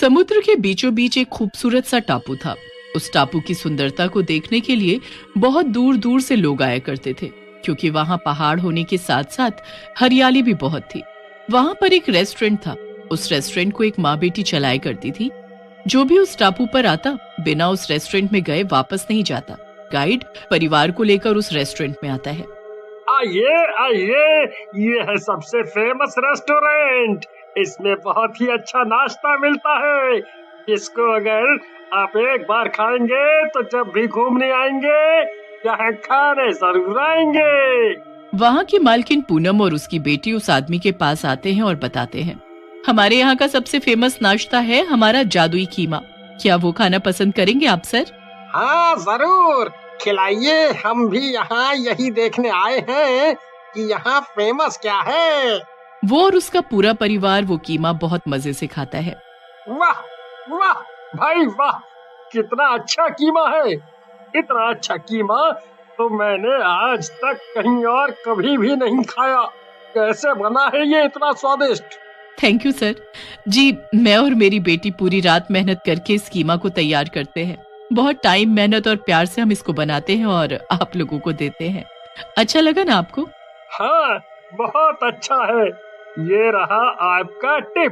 समुद्र के बीचों बीच एक खूबसूरत सा टापू था। उस टापू की सुंदरता को देखने के लिए बहुत दूर दूर से लोग आया करते थे, क्योंकि वहां पहाड़ होने के साथ साथ हरियाली भी बहुत थी। वहां पर एक रेस्टोरेंट था। उस रेस्टोरेंट को एक माँ बेटी चलाया करती थी। जो भी उस टापू पर आता बिना उस रेस्टोरेंट में गए वापस नहीं जाता। गाइड परिवार को लेकर उस रेस्टोरेंट में आता है। आइए आइए, ये है सबसे फेमस रेस्टोरेंट। इसमें बहुत ही अच्छा नाश्ता मिलता है, इसको अगर आप एक बार खाएंगे तो जब भी घूमने आएंगे यहाँ खाने जरूर आएंगे। वहाँ की मालकिन पूनम और उसकी बेटी उस आदमी के पास आते हैं और बताते हैं, हमारे यहाँ का सबसे फेमस नाश्ता है हमारा जादुई कीमा। क्या वो खाना पसंद करेंगे आप सर? हाँ जरूर, खिलाइए। हम भी यहाँ यही देखने आए हैं कि यहाँ फेमस क्या है। वो और उसका पूरा परिवार वो कीमा बहुत मजे से खाता है। वाह वाह भाई वाह, कितना अच्छा कीमा है। इतना अच्छा कीमा तो मैंने आज तक कहीं और कभी भी नहीं खाया। कैसे बना है ये इतना स्वादिष्ट? Thank you sir. जी, मैं और मेरी बेटी पूरी रात मेहनत करके इस कीमा को तैयार करते हैं। बहुत टाइम, मेहनत और प्यार से हम इसको बनाते हैं और आप लोगों को देते हैं। अच्छा लगा ना आपको? हाँ, बहुत अच्छा है। ये रहा आपका टिप।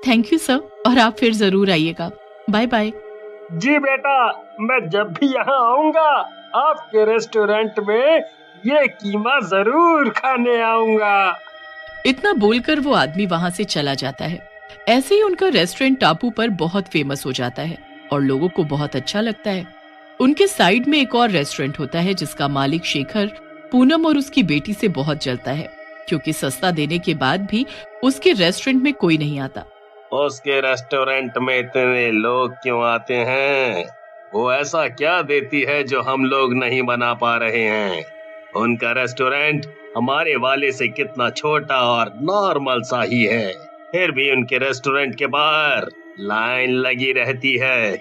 थैंक यू सर, और आप फिर जरूर आइएगा। Bye bye. जी बेटा, मैं जब भी यहाँ आऊँगा आपके रेस्टोरेंट में ये कीमा जरूर खाने आऊँगा। इतना बोलकर वो आदमी वहां से चला जाता है। ऐसे ही उनका रेस्टोरेंट टापू पर बहुत फेमस हो जाता है और लोगों को बहुत अच्छा लगता है। उनके साइड में एक और रेस्टोरेंट होता है जिसका मालिक शेखर पूनम और उसकी बेटी से बहुत जलता है, क्योंकि सस्ता देने के बाद भी उसके रेस्टोरेंट में कोई नहीं आता। उसके रेस्टोरेंट में इतने लोग क्यों आते हैं? वो ऐसा क्या देती है जो हम लोग नहीं बना पा रहे हैं? उनका रेस्टोरेंट हमारे वाले से कितना छोटा और नॉर्मल सा ही है, फिर भी उनके रेस्टोरेंट के बाहर लाइन लगी रहती है।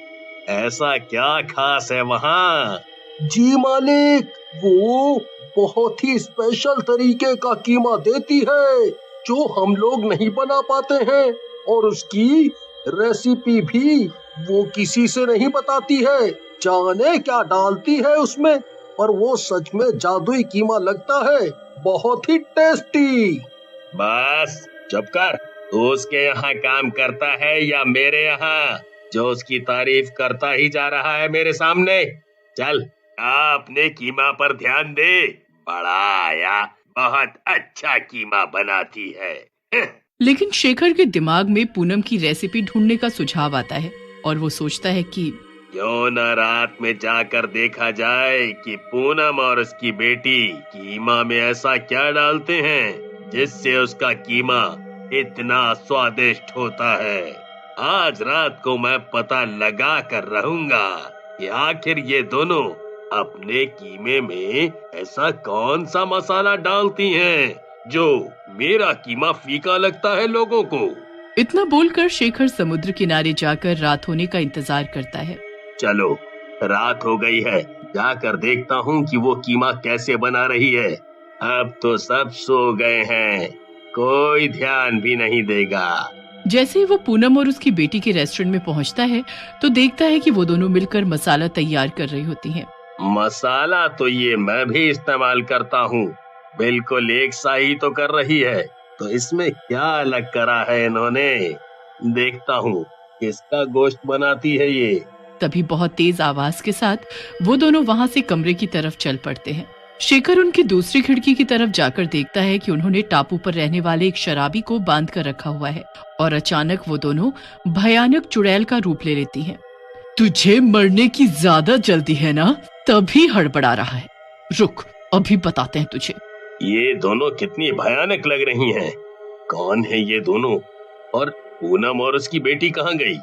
ऐसा क्या खास है वहाँ? जी मालिक, वो बहुत ही स्पेशल तरीके का कीमा देती है जो हम लोग नहीं बना पाते हैं, और उसकी रेसिपी भी वो किसी से नहीं बताती है। जाने क्या डालती है उसमें, पर वो सच में जादुई कीमा लगता है, बहुत ही टेस्टी। बस चुप कर। तू उसके यहाँ काम करता है या मेरे यहाँ, जो उसकी तारीफ करता ही जा रहा है मेरे सामने? चल, अपने कीमा पर ध्यान दे। बड़ा आया, बहुत अच्छा कीमा बनाती है। लेकिन शेखर के दिमाग में पूनम की रेसिपी ढूंढने का सुझाव आता है और वो सोचता है कि क्यों न रात में जाकर देखा जाए कि पूनम और उसकी बेटी कीमा में ऐसा क्या डालते हैं जिससे उसका कीमा इतना स्वादिष्ट होता है। आज रात को मैं पता लगा कर रहूंगा कि आखिर ये दोनों अपने कीमे में ऐसा कौन सा मसाला डालती हैं जो मेरा कीमा फीका लगता है लोगों को। इतना बोलकर शेखर समुद्र किनारे जाकर रात होने का इंतजार करता है। चलो, रात हो गई है, जाकर देखता हूँ कि वो कीमा कैसे बना रही है। अब तो सब सो गए हैं, कोई ध्यान भी नहीं देगा। जैसे ही वो पूनम और उसकी बेटी के रेस्टोरेंट में पहुंचता है तो देखता है कि वो दोनों मिलकर मसाला तैयार कर रही होती हैं। मसाला तो ये मैं भी इस्तेमाल करता हूँ, बिल्कुल एक सा ही तो कर रही है, तो इसमें क्या अलग करा है इन्होंने? देखता हूँ किसका गोश्त बनाती है ये। तभी बहुत तेज आवाज के साथ वो दोनों वहां से कमरे की तरफ चल पड़ते हैं। शेखर उनकी दूसरी खिड़की की तरफ जाकर देखता है कि उन्होंने टापू पर रहने वाले एक शराबी को बांध कर रखा हुआ है और अचानक वो दोनों भयानक चुड़ैल का रूप ले लेती हैं। तुझे मरने की ज्यादा जल्दी है ना, तभी हड़बड़ा रहा है। रुक, अभी बताते हैं तुझे। ये दोनों कितनी भयानक लग रही हैं। कौन है ये दोनों, और पूनम और उसकी बेटी कहाँ गई?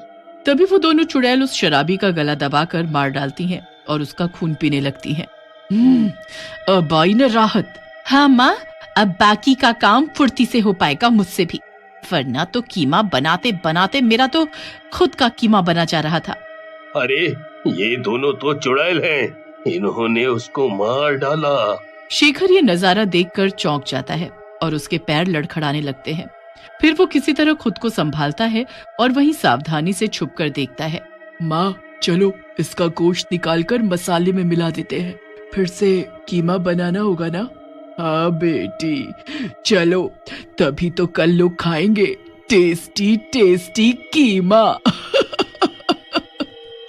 तभी वो दोनों चुड़ैल उस शराबी का गला दबाकर मार डालती हैं और उसका खून पीने लगती हैं। अब आई न राहत। हाँ माँ, अब बाकी का काम फुर्ती से हो पाएगा मुझसे भी, वरना तो कीमा बनाते बनाते मेरा तो खुद का कीमा बना जा रहा था। अरे, ये दोनों तो चुड़ैल हैं, इन्होंने उसको मार डाला। शेखर ये नजारा देखकर चौंक जाता है और उसके पैर लड़खड़ाने लगते हैं। फिर वो किसी तरह खुद को संभालता है और वहीं सावधानी से छुपकर देखता है। माँ चलो इसका गोश्त निकालकर मसाले में मिला देते हैं, फिर से कीमा बनाना होगा ना। हाँ बेटी चलो, तभी तो कल लोग खाएंगे टेस्टी टेस्टी कीमा।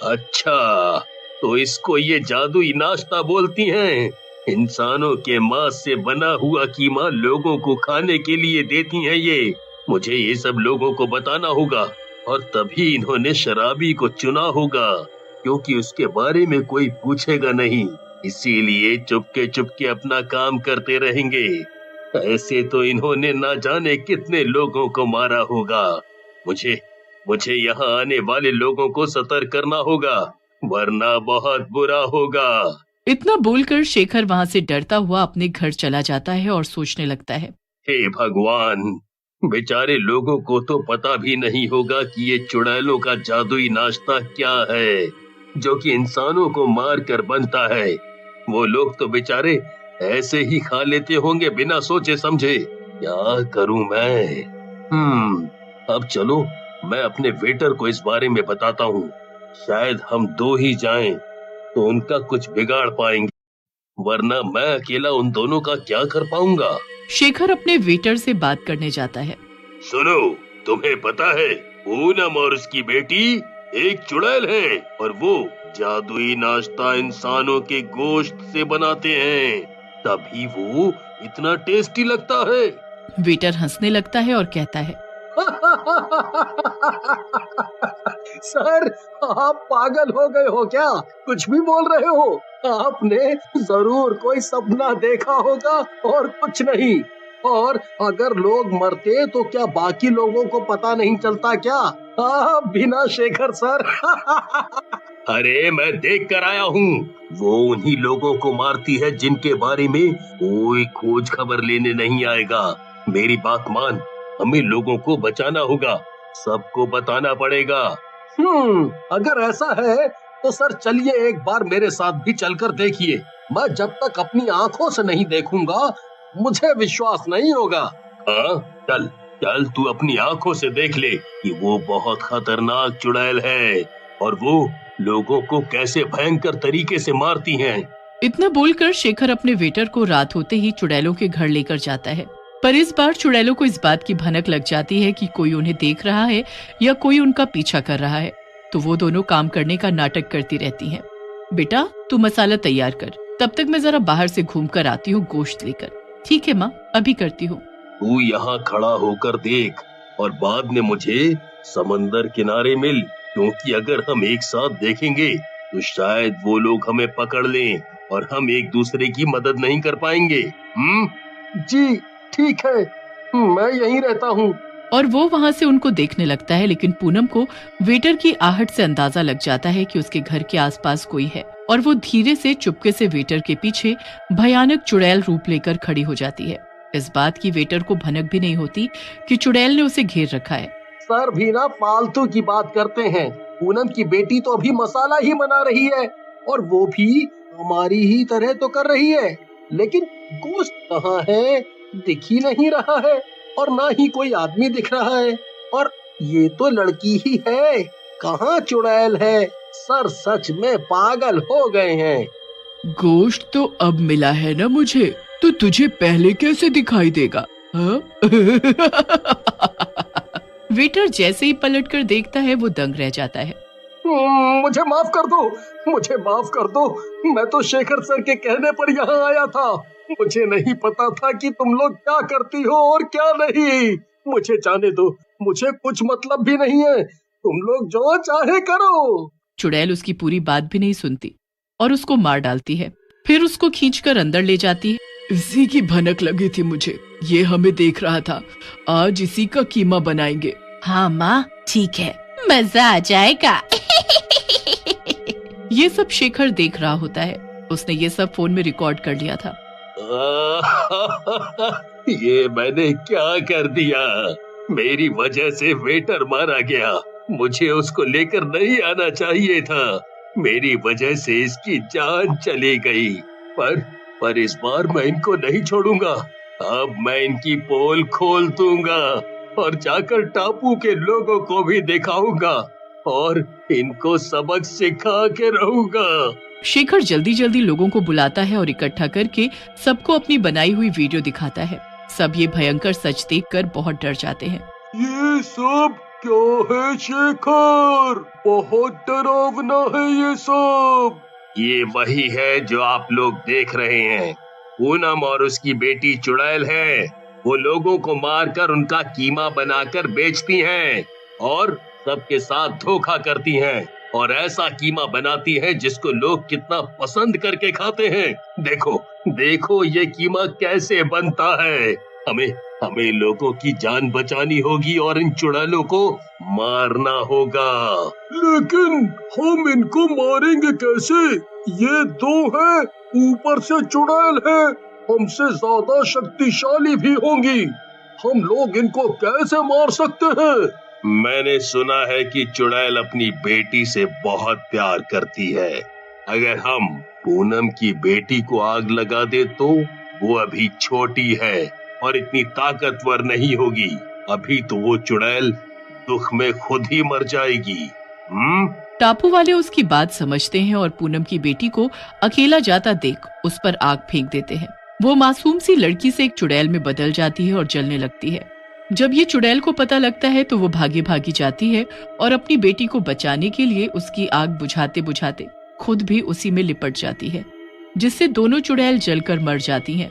अच्छा, तो इसको ये जादुई नाश्ता बोलती हैं। इंसानों के मांस से बना हुआ कीमा लोगों को खाने के लिए देती हैं ये। मुझे ये सब लोगों को बताना होगा और तभी इन्होंने शराबी को चुना होगा, क्योंकि उसके बारे में कोई पूछेगा नहीं, इसीलिए चुपके चुपके अपना काम करते रहेंगे। ऐसे तो इन्होंने ना जाने कितने लोगों को मारा होगा। मुझे यहाँ आने वाले लोगों को सतर्क करना होगा, वरना बहुत बुरा होगा। इतना बोलकर शेखर वहाँ से डरता हुआ अपने घर चला जाता है और सोचने लगता है, हे भगवान, बेचारे लोगों को तो पता भी नहीं होगा कि ये चुड़ैलों का जादुई नाश्ता क्या है, जो कि इंसानों को मार कर बनता है। वो लोग तो बेचारे ऐसे ही खा लेते होंगे बिना सोचे समझे। क्या करूं मैं? अब चलो, मैं अपने वेटर को इस बारे में बताता हूँ। शायद हम दो ही जाएं तो उनका कुछ बिगाड़ पाएंगे, वरना मैं अकेला उन दोनों का क्या कर पाऊंगा। शेखर अपने वेटर से बात करने जाता है। सुनो, तुम्हें पता है पूनम और उसकी बेटी एक चुड़ैल है और वो जादुई नाश्ता इंसानों के गोश्त से बनाते हैं, तभी वो इतना टेस्टी लगता है। वेटर हंसने लगता है और कहता है, सर आप पागल हो गए हो क्या? कुछ भी बोल रहे हो? आपने जरूर कोई सपना देखा होगा और कुछ नहीं। और अगर लोग मरते तो क्या बाकी लोगों को पता नहीं चलता क्या? बिना शेखर सर। अरे मैं देख कर आया हूँ, वो उन्हीं लोगों को मारती है जिनके बारे में कोई खोज खबर लेने नहीं आएगा। मेरी बात मान, हमें लोगों को बचाना होगा, सबको बताना पड़ेगा। अगर ऐसा है तो सर चलिए एक बार मेरे साथ भी चलकर देखिए। मैं जब तक अपनी आंखों से नहीं देखूंगा मुझे विश्वास नहीं होगा। हाँ, चल चल, तू अपनी आंखों से देख ले कि वो बहुत खतरनाक चुड़ैल है और वो लोगों को कैसे भयंकर तरीके से मारती हैं। इतना बोलकर शेखर अपने वेटर को रात होते ही चुड़ैलों के घर लेकर जाता है। पर इस बार चुड़ैलों को इस बात की भनक लग जाती है कि कोई उन्हें देख रहा है या कोई उनका पीछा कर रहा है, तो वो दोनों काम करने का नाटक करती रहती हैं। बेटा तू मसाला तैयार कर, तब तक मैं जरा बाहर से घूम कर आती हूँ गोश्त लेकर। ठीक है माँ, अभी करती हूँ। तू यहाँ खड़ा होकर देख और बाद में मुझे समंदर किनारे मिल, क्योंकि अगर हम एक साथ देखेंगे तो शायद वो लोग हमें पकड़ लें और हम एक दूसरे की मदद नहीं कर पाएंगे। जी ठीक है, मैं यहीं रहता हूँ। और वो वहाँ से उनको देखने लगता है, लेकिन पूनम को वेटर की आहट से अंदाजा लग जाता है कि उसके घर के आसपास कोई है और वो धीरे से चुपके से वेटर के पीछे भयानक चुड़ैल रूप लेकर खड़ी हो जाती है। इस बात की वेटर को भनक भी नहीं होती कि चुड़ैल ने उसे घेर रखा है। सर भी ना फालतू की बात करते हैं। पूनम की बेटी तो अभी मसाला ही बना रही है और वो भी हमारी ही तरह तो कर रही है, लेकिन गोश्त कहाँ है? दिख ही नहीं रहा है और ना ही कोई आदमी दिख रहा है, और ये तो लड़की ही है, कहाँ चुड़ैल है? सर सच में पागल हो गए हैं। गोश्त तो अब मिला है ना मुझे, तो तुझे पहले कैसे दिखाई देगा? हाँ? वेटर जैसे ही पलटकर देखता है वो दंग रह जाता है। मुझे माफ कर दो, मुझे माफ कर दो। मैं तो शेखर सर के कहने पर यहाँ आया था। मुझे नहीं पता था कि तुम लोग क्या करती हो और क्या नहीं। मुझे जाने दो, मुझे कुछ मतलब भी नहीं है। तुम लोग जो चाहे करो। चुड़ैल उसकी पूरी बात भी नहीं सुनती और उसको मार डालती है। फिर उसको खींचकर अंदर ले जाती है। इसी की भनक लगी थी मुझे, ये हमें देख रहा था। आज इसी का कीमा बनाएंगे। हाँ माँ ठीक है, मजा आ जाएगा। ये सब शेखर देख रहा होता है। उसने ये सब फोन में रिकॉर्ड कर लिया था। ये मैंने क्या कर दिया? मेरी वजह से वेटर मारा गया। मुझे उसको लेकर नहीं आना चाहिए था। मेरी वजह से इसकी जान चली गई। पर इस बार मैं इनको नहीं छोड़ूंगा। अब मैं इनकी पोल खोल दूंगा। और जाकर टापू के लोगों को भी दिखाऊंगा और इनको सबक सिखा के रहूंगा। शेखर जल्दी जल्दी लोगों को बुलाता है और इकट्ठा करके सबको अपनी बनाई हुई वीडियो दिखाता है। सब ये भयंकर सच देखकर बहुत डर जाते हैं। ये सब क्या है शेखर? बहुत डरावना है ये सब। ये वही है जो आप लोग देख रहे हैं। पूनम और उसकी बेटी चुड़ैल है। वो लोगों को मारकर उनका कीमा बनाकर बेचती हैं और सबके साथ धोखा करती हैं और ऐसा कीमा बनाती हैं जिसको लोग कितना पसंद करके खाते हैं। देखो देखो ये कीमा कैसे बनता है। हमें लोगों की जान बचानी होगी और इन चुड़ैलों को मारना होगा। लेकिन हम इनको मारेंगे कैसे? ये दो है, ऊपर से चुड़ैल है, हमसे ज्यादा शक्तिशाली भी होंगी। हम लोग इनको कैसे मार सकते हैं? मैंने सुना है कि चुड़ैल अपनी बेटी से बहुत प्यार करती है। अगर हम पूनम की बेटी को आग लगा दे तो वो अभी छोटी है और इतनी ताकतवर नहीं होगी। अभी तो वो चुड़ैल दुख में खुद ही मर जाएगी। टापू वाले उसकी बात समझते हैं और पूनम की बेटी को अकेला जाता देख उस पर आग फेंक देते हैं। वो मासूम सी लड़की से एक चुड़ैल में बदल जाती है और जलने लगती है। जब ये चुड़ैल को पता लगता है तो वो भागी भागी जाती है और अपनी बेटी को बचाने के लिए उसकी आग बुझाते बुझाते खुद भी उसी में लिपट जाती है, जिससे दोनों चुड़ैल जलकर मर जाती हैं।